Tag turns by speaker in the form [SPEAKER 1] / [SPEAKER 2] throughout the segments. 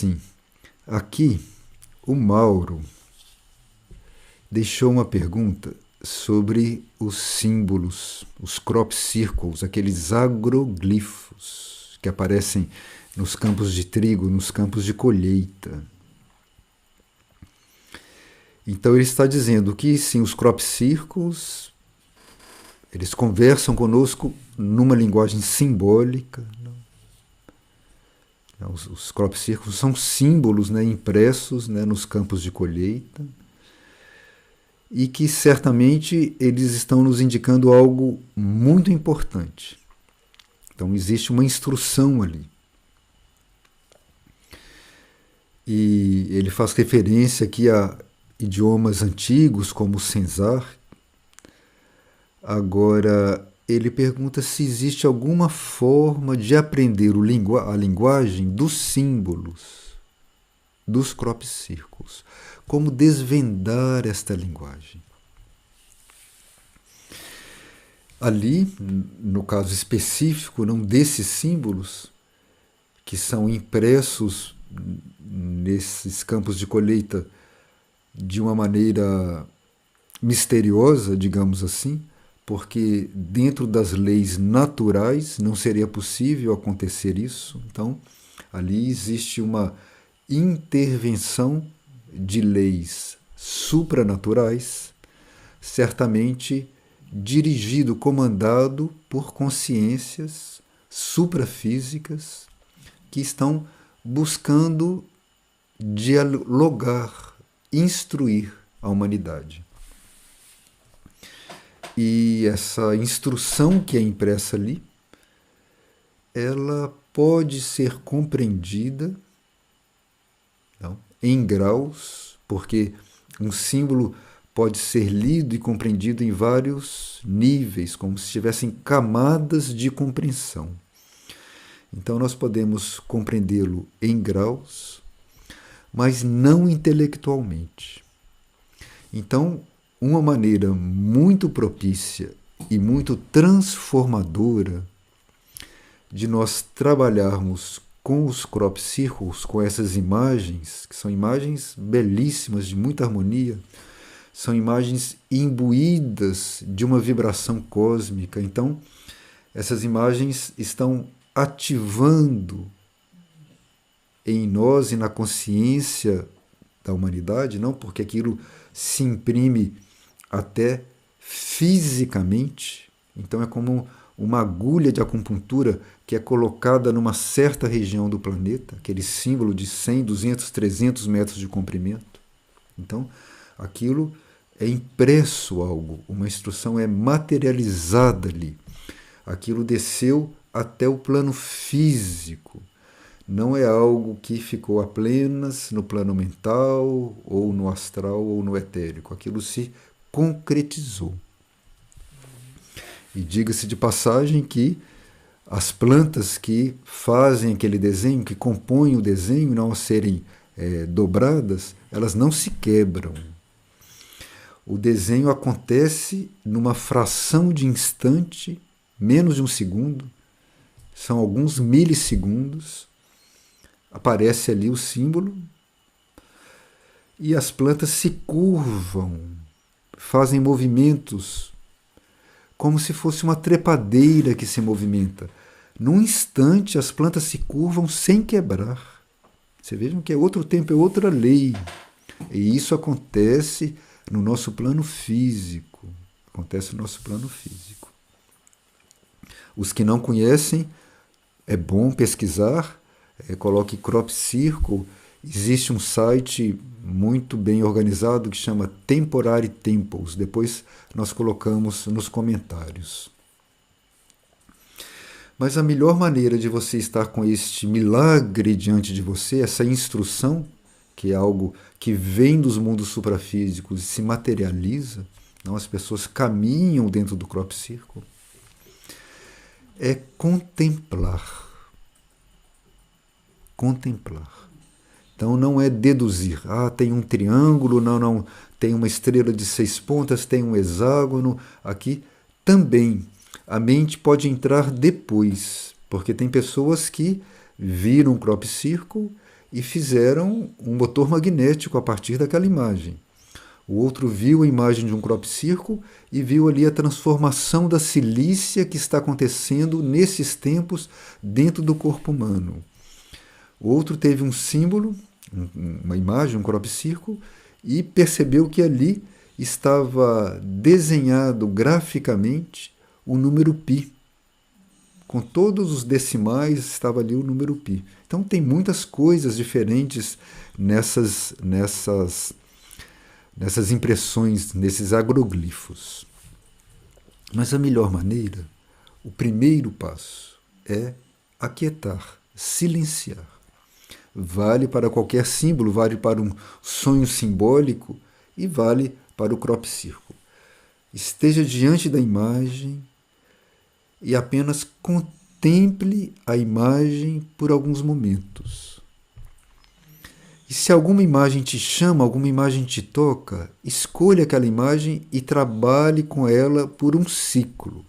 [SPEAKER 1] assim, aqui o Mauro deixou uma pergunta sobre os símbolos, os crop circles, aqueles agroglifos que aparecem nos campos de trigo, nos campos de colheita. Então ele está dizendo que sim, os crop circles, eles conversam conosco numa linguagem simbólica. Os crop circles são símbolos, né, impressos, né, nos campos de colheita, e que certamente eles estão nos indicando algo muito importante. Então existe uma instrução ali. E ele faz referência aqui a idiomas antigos como o Senzar. Agora, ele pergunta se existe alguma forma de aprender a linguagem dos símbolos, dos crop circles. Como desvendar esta linguagem. Ali, no caso específico, não desses símbolos que são impressos nesses campos de colheita de uma maneira misteriosa, digamos assim, porque dentro das leis naturais não seria possível acontecer isso. Então, ali existe uma intervenção de leis supranaturais, certamente dirigido, comandado por consciências suprafísicas que estão buscando dialogar, instruir a humanidade. E essa instrução que é impressa ali, ela pode ser compreendida não, em graus, porque um símbolo pode ser lido e compreendido em vários níveis, como se tivessem camadas de compreensão. Então nós podemos compreendê-lo em graus, mas não intelectualmente. Então, uma maneira muito propícia e muito transformadora de nós trabalharmos com os crop circles, com essas imagens, que são imagens belíssimas, de muita harmonia, são imagens imbuídas de uma vibração cósmica. Então, essas imagens estão ativando em nós e na consciência da humanidade, não porque aquilo se imprime até fisicamente. Então é como uma agulha de acupuntura que é colocada numa certa região do planeta, aquele símbolo de 100, 200, 300 metros de comprimento. Então, aquilo é impresso algo, uma instrução é materializada ali. Aquilo desceu até o plano físico. Não é algo que ficou apenas no plano mental, ou no astral, ou no etérico. Aquilo se concretizou. E diga-se de passagem que as plantas que fazem aquele desenho, que compõem o desenho, não a serem dobradas, elas não se quebram. O desenho acontece numa fração de instante, menos de um segundo, são alguns milissegundos, aparece ali o símbolo e as plantas se curvam, fazem movimentos como se fosse uma trepadeira que se movimenta. Num instante as plantas se curvam sem quebrar. Vocês vejam que é outro tempo, é outra lei. E isso acontece no nosso plano físico. Acontece no nosso plano físico. Os que não conhecem, é bom pesquisar, coloque crop circle. Existe um site muito bem organizado que chama Temporary Temples. Depois nós colocamos nos comentários. Mas a melhor maneira de você estar com este milagre diante de você, essa instrução, que é algo que vem dos mundos suprafísicos e se materializa, não, as pessoas caminham dentro do crop circle, é contemplar. Contemplar. Então não é deduzir. Tem um triângulo, não, tem uma estrela de 6 pontas, tem um hexágono. Aqui também a mente pode entrar depois, porque tem pessoas que viram um crop circle e fizeram um motor magnético a partir daquela imagem. O outro viu a imagem de um crop circle e viu ali a transformação da silícia que está acontecendo nesses tempos dentro do corpo humano. O outro teve um símbolo, uma imagem, um crop circle, e percebeu que ali estava desenhado graficamente o número π. Com todos os decimais estava ali o número π. Então tem muitas coisas diferentes nessas impressões, nesses agroglifos. Mas a melhor maneira, o primeiro passo, é aquietar, silenciar. Vale para qualquer símbolo, vale para um sonho simbólico e vale para o crop circle. Esteja diante da imagem e apenas contemple a imagem por alguns momentos. E se alguma imagem te chama, alguma imagem te toca, escolha aquela imagem e trabalhe com ela por um ciclo.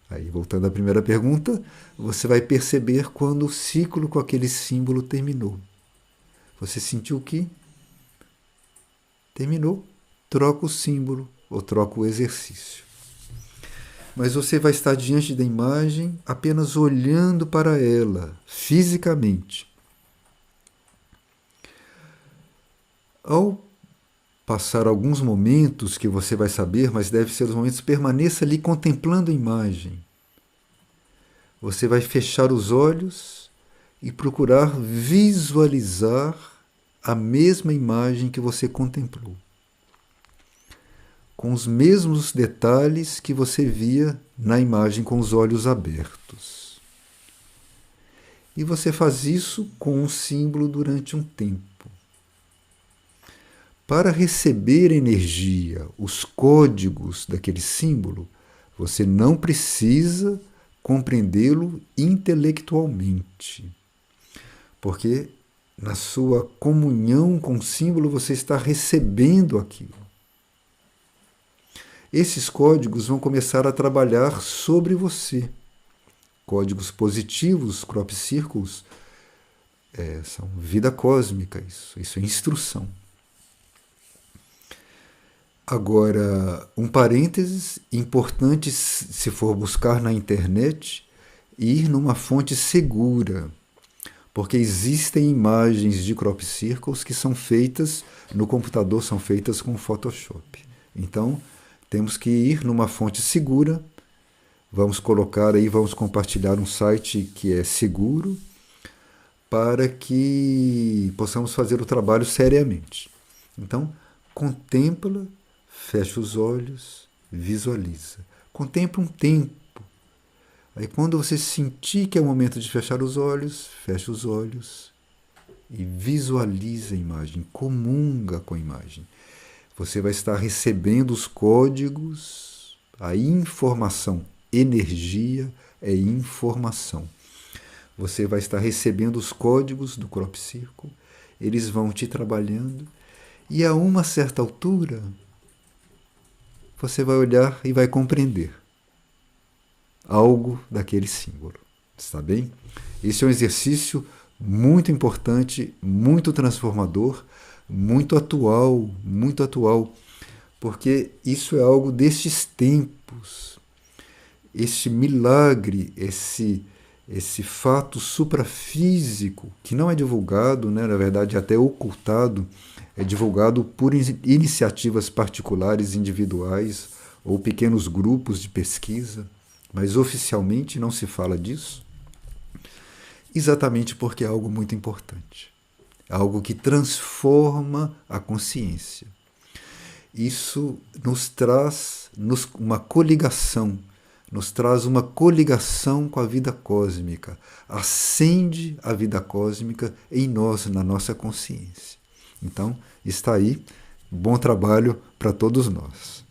[SPEAKER 1] Aí, voltando à primeira pergunta, você vai perceber quando o ciclo com aquele símbolo terminou. Você sentiu que terminou, troca o símbolo ou troca o exercício. Mas você vai estar diante da imagem apenas olhando para ela, fisicamente. Ao passar alguns momentos que você vai saber, mas deve ser os momentos, permaneça ali contemplando a imagem. Você vai fechar os olhos e procurar visualizar a mesma imagem que você contemplou, com os mesmos detalhes que você via na imagem com os olhos abertos. E você faz isso com um símbolo durante um tempo. Para receber energia, os códigos daquele símbolo, você não precisa compreendê-lo intelectualmente. Porque na sua comunhão com o símbolo você está recebendo aquilo. Esses códigos vão começar a trabalhar sobre você. Códigos positivos, crop circles, são vida cósmica, isso é instrução. Agora, um parênteses importante se for buscar na internet, ir numa fonte segura, porque existem imagens de crop circles que são feitas no computador, são feitas com Photoshop. Então, temos que ir numa fonte segura, vamos compartilhar um site que é seguro, para que possamos fazer o trabalho seriamente. Então, contempla, fecha os olhos, visualiza. Contempla um tempo. Aí quando você sentir que é o momento de fechar os olhos, fecha os olhos e visualiza a imagem, comunga com a imagem. Você vai estar recebendo os códigos, a informação. Energia é informação. Você vai estar recebendo os códigos do crop circle, eles vão te trabalhando e a uma certa altura você vai olhar e vai compreender algo daquele símbolo. Está bem? Esse é um exercício muito importante, muito transformador, muito atual, porque isso é algo destes tempos. Este milagre, esse fato suprafísico, que não é divulgado, né, na verdade até ocultado, é divulgado por iniciativas particulares, individuais ou pequenos grupos de pesquisa, mas oficialmente não se fala disso, exatamente porque é algo muito importante, algo que transforma a consciência. Isso nos traz uma coligação, nos traz uma coligação com a vida cósmica, acende a vida cósmica em nós, na nossa consciência. Então, está aí, bom trabalho para todos nós.